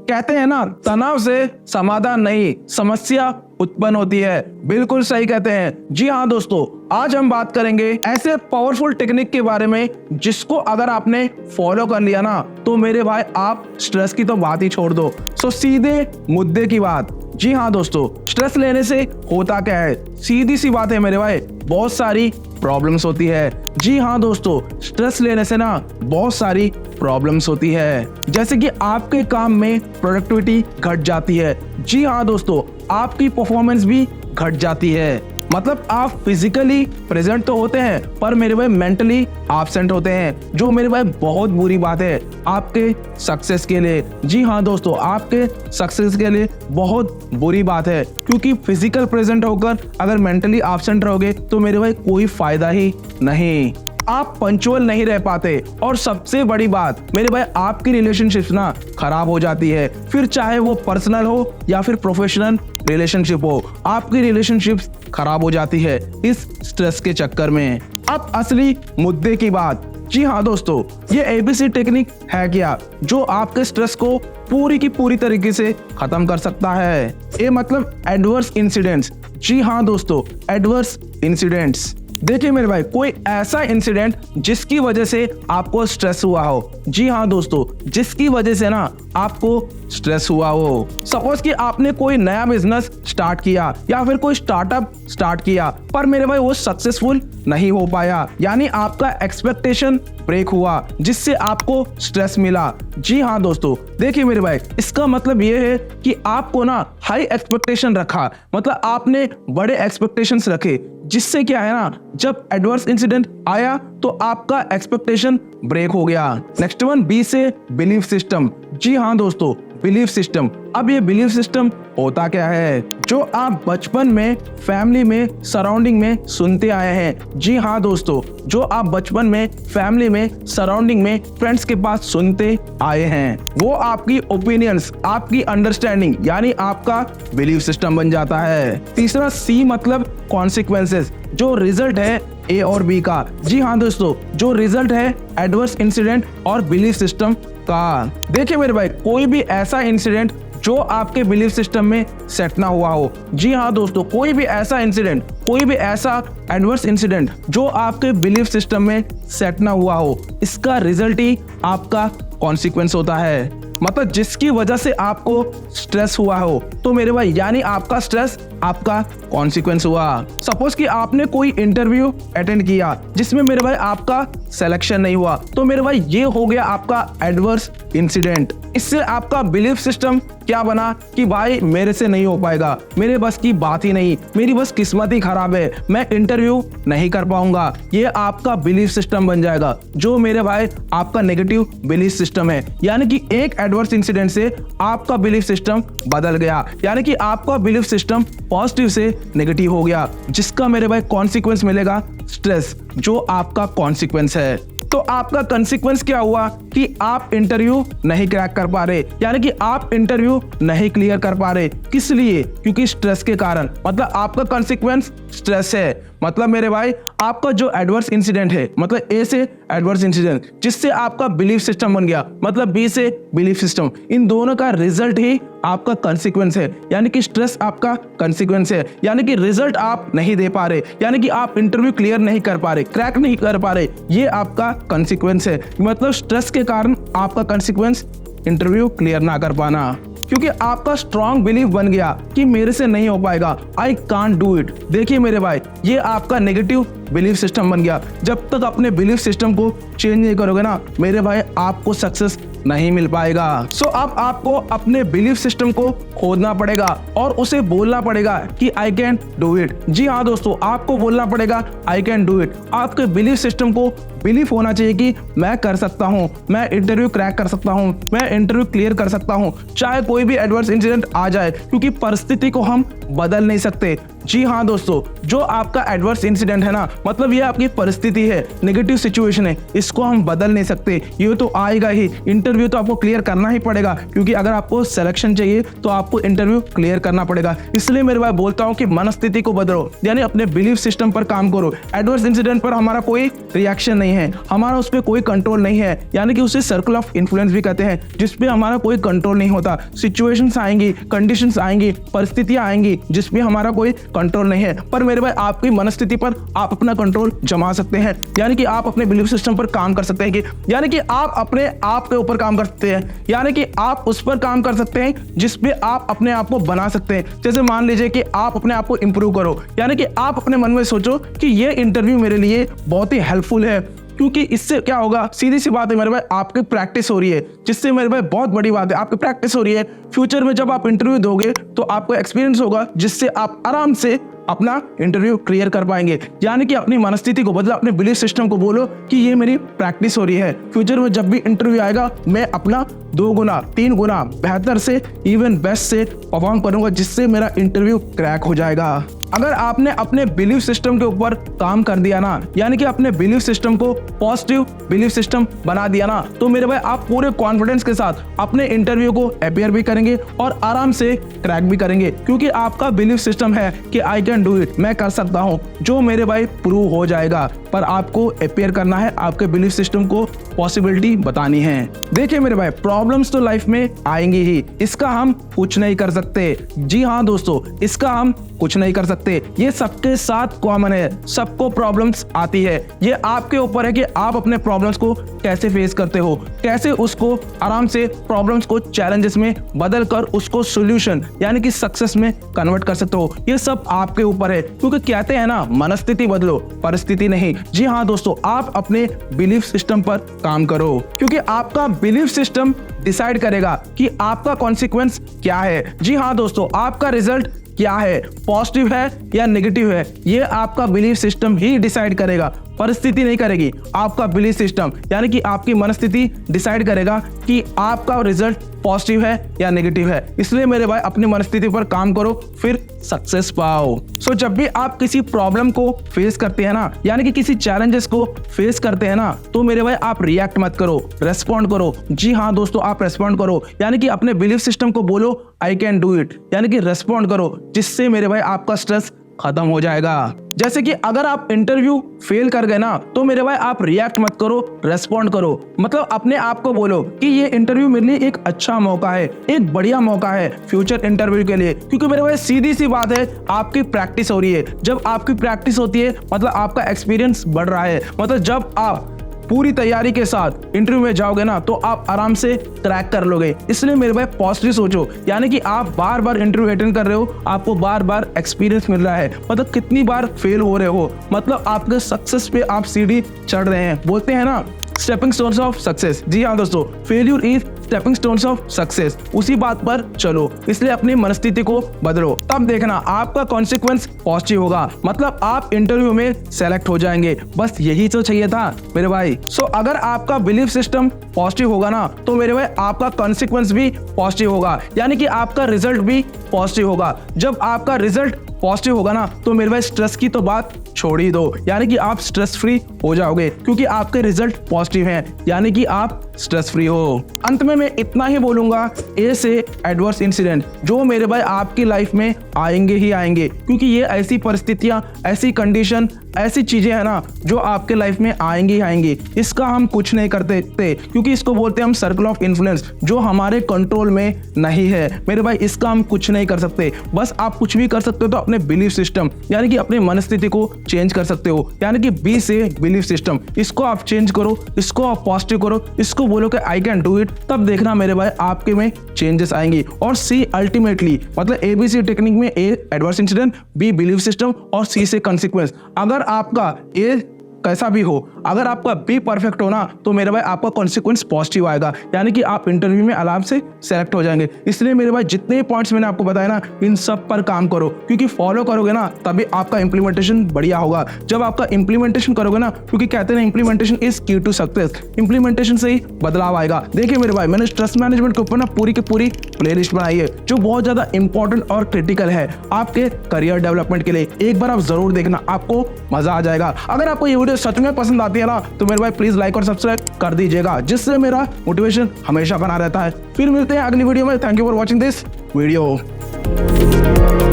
कहते हैं ना, तनाव से समाधान नहीं, समस्या उत्पन्न होती है। बिल्कुल सही कहते हैं। जी हाँ दोस्तों, आज हम बात करेंगे ऐसे पावरफुल टेक्निक के बारे में जिसको अगर आपने फॉलो कर लिया ना, तो मेरे भाई आप स्ट्रेस की तो बात ही छोड़ दो। सो सीधे मुद्दे की बात। जी हाँ दोस्तों, स्ट्रेस लेने से होता क्या है? सीधी सी बात है मेरे भाई, बहुत सारी प्रॉब्लम्स होती है। जी हाँ दोस्तों, स्ट्रेस लेने से ना बहुत सारी प्रॉब्लम्स होती है, जैसे कि आपके काम में प्रोडक्टिविटी घट जाती है। जी हाँ दोस्तों, आपकी परफॉर्मेंस भी घट जाती है। मतलब आप फिजिकली प्रेजेंट तो होते हैं, पर मेरे भाई मेंटली एब्सेंट होते हैं, जो मेरे भाई बहुत बुरी बात है आपके सक्सेस के लिए। जी हाँ दोस्तों, आपके सक्सेस के लिए बहुत बुरी बात है, क्योंकि फिजिकल प्रेजेंट होकर अगर मेंटली एब्सेंट रहोगे तो मेरे भाई कोई फायदा ही नहीं। आप पंचुअल नहीं रह पाते, और सबसे बड़ी बात मेरे भाई, आपकी रिलेशनशिप्स ना खराब हो जाती है। फिर चाहे वो पर्सनल हो या फिर प्रोफेशनल रिलेशनशिप हो, आपकी रिलेशनशिप्स खराब हो जाती है इस स्ट्रेस के चक्कर में। अब असली मुद्दे की बात। जी हाँ दोस्तों, ये एबीसी टेक्निक है क्या जो आपके स्ट्रेस को पूरी की पूरी तरीके से खत्म कर सकता है? ये मतलब एडवर्स इंसिडेंट्स। जी हाँ दोस्तों, एडवर्स इंसिडेंट्स। देखिए मेरे भाई, कोई ऐसा इंसिडेंट जिसकी वजह से आपको स्ट्रेस हुआ हो। जी हाँ दोस्तों, जिसकी वजह से ना आपको स्ट्रेस हुआ हो। सपोज कि आपने कोई नया बिजनेस स्टार्ट किया या फिर कोई स्टार्टअप स्टार्ट किया, पर मेरे भाई वो सक्सेसफुल नहीं हो पाया, यानी आपका एक्सपेक्टेशन ब्रेक हुआ, जिससे आपको स्ट्रेस मिला। जी हाँ दोस्तों, देखिए मेरे भाई, इसका मतलब ये है कि आपको ना हाई एक्सपेक्टेशन रखा, मतलब आपने बड़े एक्सपेक्टेशंस रखे, जिससे क्या है ना, जब एडवर्स इंसिडेंट आया तो आपका एक्सपेक्टेशन ब्रेक हो गया। नेक्स्ट वन, बी से बिलीफ सिस्टम। जी हाँ दोस्तों, बिलीफ सिस्टम। अब ये बिलीफ सिस्टम होता क्या है? जो आप बचपन में फैमिली में सराउंडिंग में सुनते आए हैं। जी हाँ दोस्तों, जो आप बचपन में फैमिली में सराउंडिंग में फ्रेंड्स के पास सुनते आए हैं, वो आपकी ओपिनियंस, आपकी अंडरस्टैंडिंग, यानी आपका बिलीफ सिस्टम बन जाता है। तीसरा, सी मतलब कॉन्सिक्वेंसेस, जो रिजल्ट है ए और बी का। जी हाँ दोस्तों, जो रिजल्ट है एडवर्स इंसिडेंट और बिलीफ सिस्टम का। देखिए मेरे भाई, कोई भी ऐसा इंसिडेंट जो आपके बिलीफ सिस्टम में सेट ना हुआ हो। जी हाँ दोस्तों, कोई भी ऐसा इंसिडेंट, कोई भी ऐसा एडवर्स इंसिडेंट जो आपके बिलीफ सिस्टम में सेट ना हुआ हो, इसका रिजल्ट ही आपका कॉन्सिक्वेंस होता है। मतलब जिसकी वजह से आपको स्ट्रेस हुआ हो, तो मेरे भाई यानी आपका स्ट्रेस आपका कॉन्सिक्वेंस हुआ। सपोज कि आपने कोई इंटरव्यू अटेंड किया जिसमें मेरे भाई आपका सिलेक्शन नहीं हुआ, तो मेरे भाई ये हो गया आपका एडवर्स इंसिडेंट। इससे आपका बिलीफ सिस्टम क्या बना कि भाई मेरे से नहीं हो पाएगा, मेरे बस की बात ही नहीं, मेरी बस किस्मत ही खराब है, मैं इंटरव्यू नहीं कर पाऊंगा। ये आपका बिलीफ सिस्टम बन जाएगा, जो मेरे भाई आपका नेगेटिव बिलीफ सिस्टम है। यानी कि एक एडवर्स इंसिडेंट से आपका बिलीफ सिस्टम बदल गया, यानी कि आपका बिलीफ सिस्टम पॉजिटिव से नेगेटिव हो गया, जिसका मेरे भाई कॉन्सिक्वेंस मिलेगा स्ट्रेस, जो आपका कॉन्सिक्वेंस है। तो आपका कॉन्सिक्वेंस क्या हुआ कि आप इंटरव्यू नहीं क्रैक कर पा रहे, यानी कि आप इंटरव्यू नहीं क्लियर कर पा रहे। किस लिए? क्योंकि स्ट्रेस के कारण। मतलब आपका कॉन्सिक्वेंस स्ट्रेस है। मतलब मेरे भाई, आपका जो एडवर्स इंसिडेंट है, मतलब ए से एडवर्स इंसिडेंट, जिससे आपका बिलीफ सिस्टम बन गया, मतलब बी से बिलीफ सिस्टम, इन दोनों का रिजल्ट ही आपका कॉन्सिक्वेंस है। यानी कि स्ट्रेस आपका कॉन्सिक्वेंस है, यानी कि रिजल्ट आप नहीं दे पा रहे, यानी कि आप इंटरव्यू क्लियर नहीं कर पा रहे, क्रैक नहीं कर पा रहे, ये आपका कॉन्सिक्वेंस है। मतलब स्ट्रेस के कारण आपका कॉन्सिक्वेंस इंटरव्यू क्लियर ना कर पाना, क्योंकि आपका स्ट्रॉन्ग बिलीफ बन गया कि मेरे से नहीं हो पाएगा, आई कांट डू इट। देखिए मेरे भाई, ये आपका नेगेटिव बिलीफ सिस्टम बन गया। जब तक अपने बिलीफ सिस्टम को चेंज नहीं करोगे ना मेरे भाई, आपको सक्सेस नहीं मिल पाएगा। सो अब आपको अपने बिलीफ सिस्टम को खोदना पड़ेगा और उसे बोलना पड़ेगा कि आई कैन डू इट। जी हाँ दोस्तों, आपको बोलना पड़ेगा आई कैन डू इट। आपके बिलीफ सिस्टम को बिलीफ होना चाहिए कि मैं कर सकता हूँ, मैं इंटरव्यू क्रैक कर सकता हूँ, मैं इंटरव्यू क्लियर कर सकता हूँ, चाहे कोई भी एडवर्स इंसिडेंट आ जाए, क्योंकि परिस्थिति को हम बदल नहीं सकते। जी हाँ दोस्तों, जो आपका एडवर्स इंसिडेंट है ना, मतलब ये आपकी परिस्थिति है, नेगेटिव सिचुएशन है, इसको हम बदल नहीं सकते, ये तो आएगा ही। इंटरव्यू तो आपको क्लियर करना ही पड़ेगा, क्योंकि अगर आपको सिलेक्शन चाहिए तो आपको इंटरव्यू क्लियर करना पड़ेगा। इसलिए मेरे भाई बोलता हूँ कि मनस्थिति को बदलो, यानी अपने बिलीफ सिस्टम पर काम करो। एडवर्स इंसिडेंट पर हमारा कोई रिएक्शन नहीं है, हमारा उस पर कोई कंट्रोल नहीं है, यानी कि उसे सर्कल ऑफ इन्फ्लुएंस भी कहते हैं, जिसपे हमारा कोई कंट्रोल नहीं होता। सिचुएशंस आएंगी, कंडीशंस आएंगी, परिस्थितियां आएंगी जिसपे हमारा कोई कंट्रोल नहीं है। पर मेरे भाई आपकी मनस्थिति पर आप अपना कंट्रोल जमा सकते हैं, यानी कि आप अपने बिलीफ सिस्टम पर काम कर सकते हैं, यानी कि आप अपने आप के ऊपर काम कर सकते हैं, यानी कि आप उस पर काम कर सकते हैं जिसपे आप अपने आप को बना सकते हैं। जैसे मान लीजिए कि आप अपने आप को इंप्रूव करो, यानी कि आप अपने मन में सोचो कि ये इंटरव्यू मेरे लिए बहुत ही हेल्पफुल है, क्योंकि इससे क्या होगा, सीधी सी बात है मेरे भाई, आपकी प्रैक्टिस हो रही है, जिससे मेरे भाई बहुत बड़ी बात है, आपकी प्रैक्टिस हो रही है। फ्यूचर में जब आप इंटरव्यू दोगे तो आपको एक्सपीरियंस होगा, जिससे आप आराम से अपना इंटरव्यू क्लियर कर पाएंगे। यानी कि अपनी मनस्थिति को बदला, अपने बिलीफ सिस्टम को बोलो कि ये मेरी प्रैक्टिस हो रही है, फ्यूचर में जब भी इंटरव्यू आएगा मैं अपना 2 गुना 3 गुना बेहतर से, इवन बेस्ट से परफॉर्म करूंगा, जिससे मेरा इंटरव्यू क्रैक हो जाएगा। अगर आपने अपने बिलीफ सिस्टम के ऊपर काम कर दिया ना, यानी कि अपने बिलीफ सिस्टम को पॉजिटिव बिलीफ सिस्टम बना दिया ना, तो मेरे भाई आप पूरे कॉन्फिडेंस के साथ अपने इंटरव्यू को अपीयर भी करेंगे और आराम से क्रैक भी करेंगे, क्योंकि आपका बिलीफ सिस्टम है कि आई कैन डू इट, मैं कर सकता हूँ, जो मेरे भाई प्रूव हो जाएगा। पर आपको अपीयर करना है, आपके बिलीफ सिस्टम को पॉसिबिलिटी बतानी है। देखिए मेरे भाई, प्रॉब्लम्स तो लाइफ में आएंगी ही, इसका हम कुछ नहीं कर सकते। जी हाँ दोस्तों, इसका हम कुछ नहीं कर सकते, ये सबके साथ कॉमन है, सबको प्रॉब्लम्स आती है। ये आपके ऊपर है कि आप अपने प्रॉब्लम्स को कैसे फेस करते हो, कैसे उसको आराम से प्रॉब्लम्स को चैलेंजेस में बदल कर उसको सॉल्यूशन यानी कि सक्सेस में कन्वर्ट कर सकते हो। ये सब आपके ऊपर है, क्योंकि कहते हैं ना, मनस्थिति बदलो परिस्थिति नहीं। जी हाँ दोस्तों, आप अपने बिलीफ सिस्टम पर काम करो, क्योंकि आपका बिलीफ सिस्टम डिसाइड करेगा कि आपका कॉन्सिक्वेंस क्या है। जी हाँ दोस्तों, आपका रिजल्ट क्या है, पॉजिटिव है या नेगेटिव है, ये आपका बिलीफ सिस्टम ही डिसाइड करेगा, परिस्थिति नहीं करेगी। आपका बिलीफ सिस्टम यानी कि आपकी मनस्थिति डिसाइड करेगा कि आपका रिजल्ट पॉजिटिव है या नेगेटिव है। इसलिए मेरे भाई अपनी मनस्थिति पर काम करो, फिर सक्सेस पाओ। सो जब भी आप किसी प्रॉब्लम को फेस करते हैं ना, यानी कि किसी चैलेंजेस को फेस करते हैं ना, तो मेरे भाई आप रिएक्ट मत करो, रेस्पॉन्ड करो। जी हाँ दोस्तों, आप रेस्पॉन्ड करो, यानी कि अपने बिलीफ सिस्टम को बोलो आई कैन डू इट, यानी कि रेस्पॉन्ड करो, जिससे मेरे भाई आपका स्ट्रेस खत्म हो जाएगा। जैसे कि अगर आप इंटरव्यू फेल कर गए ना, तो मेरे भाई आप रिएक्ट मत करो, रेस्पॉन्ड करो। मतलब अपने आप को बोलो कि ये इंटरव्यू मेरे लिए एक अच्छा मौका है, एक बढ़िया मौका है फ्यूचर इंटरव्यू के लिए, क्योंकि मेरे भाई सीधी सी बात है, आपकी प्रैक्टिस हो रही है। जब आपकी प्रैक्टिस होती है मतलब आपका एक्सपीरियंस बढ़ रहा है, मतलब जब आप पूरी तैयारी के साथ इंटरव्यू में जाओगे ना, तो आप आराम से क्रैक कर लोगे। इसलिए मेरे भाई पॉजिटिव सोचो, यानी कि आप बार बार इंटरव्यू अटेंड कर रहे हो, आपको बार बार एक्सपीरियंस मिल रहा है, मतलब कितनी बार फेल हो रहे हो, मतलब आपके सक्सेस पे आप सीढ़ी चढ़ रहे हैं। बोलते हैं ना, स्टेपिंग स्टोन्स ऑफ सक्सेस। जी हाँ दोस्तों, failure is stepping stones of success. उसी बात पर चलो, इसलिए अपनी मनस्थिति को बदलो, तब देखना आपका कॉन्सिक्वेंस पॉजिटिव होगा, मतलब आप इंटरव्यू में सेलेक्ट हो जाएंगे। बस यही तो चाहिए था मेरे भाई। सो अगर आपका बिलीफ सिस्टम पॉजिटिव होगा ना, तो मेरे भाई आपका कॉन्सिक्वेंस भी पॉजिटिव होगा, यानी कि आपका रिजल्ट भी पॉजिटिव होगा। जब आपका रिजल्ट पॉजिटिव होगा ना, तो मेरे भाई स्ट्रेस की तो बात छोड़ ही दो, यानी कि आप स्ट्रेस फ्री हो जाओगे, क्योंकि आपके रिजल्ट पॉजिटिव हैं, यानी कि आप स्ट्रेस फ्री हो। अंत में मैं इतना ही बोलूंगा, ए से एडवर्स इंसिडेंट जो मेरे भाई आपकी लाइफ में आएंगे ही आएंगे, क्योंकि ये ऐसी परिस्थितियां, ऐसी कंडीशन, ऐसी चीजें हैं ना जो आपके लाइफ में आएंगी ही आएंगी। इसका हम कुछ नहीं करते थे, क्योंकि इसको बोलते हैं हम सर्कल ऑफ इन्फ्लुएंस, जो हमारे कंट्रोल में नहीं है। मेरे भाई इसका हम कुछ नहीं कर सकते। बस आप कुछ भी कर सकते हो तो अपने बिलीफ सिस्टम यानी कि अपनी मनस्थिति को चेंज कर सकते हो, यानी कि बी से बिलीफ सिस्टम, इसको आप चेंज करो, इसको आप पॉजिटिव करो, इसको बोलो कि आई कैन डू इट, तब देखना मेरे भाई आपके में चेंजेस आएंगी। और सी अल्टीमेटली, मतलब ABC टेक्निक में A adverse incident, B belief system और सी से कॉन्सिक्वेंस। अगर आपका ए कैसा भी हो, अगर आपका बी परफेक्ट हो ना, तो मेरे भाई आपका कॉन्सिक्वेंस पॉजिटिव आएगा, यानी कि आप इंटरव्यू में आराम से सेलेक्ट हो जाएंगे। इसलिए मेरे भाई जितने पॉइंट्स मैंने आपको बताया ना, इन सब पर काम करो, क्योंकि फॉलो करोगे ना तभी आपका इंप्लीमेंटेशन बढ़िया होगा। जब आपका इंप्लीमेंटेशन करोगे ना, क्योंकि कहते हैं इंप्लीमेंटेशन इज की टू सक्सेस, इंप्लीमेंटेशन से ही बदलाव आएगा। देखिए मेरे भाई, मैंने स्ट्रेस मैनेजमेंट के ऊपर ना पूरी की पूरी प्लेलिस्ट बनाई है, जो बहुत ज्यादा इंपॉर्टेंट और क्रिटिकल है आपके करियर डेवलपमेंट के लिए। एक बार आप जरूर देखना, आपको मजा आ जाएगा। अगर आपको ये वीडियो सच में पसंद आती है ना, तो मेरे भाई प्लीज लाइक और सब्सक्राइब कर दीजिएगा, जिससे मेरा मोटिवेशन हमेशा बना रहता है। फिर मिलते हैं अगली वीडियो में। Thank you for watching this video.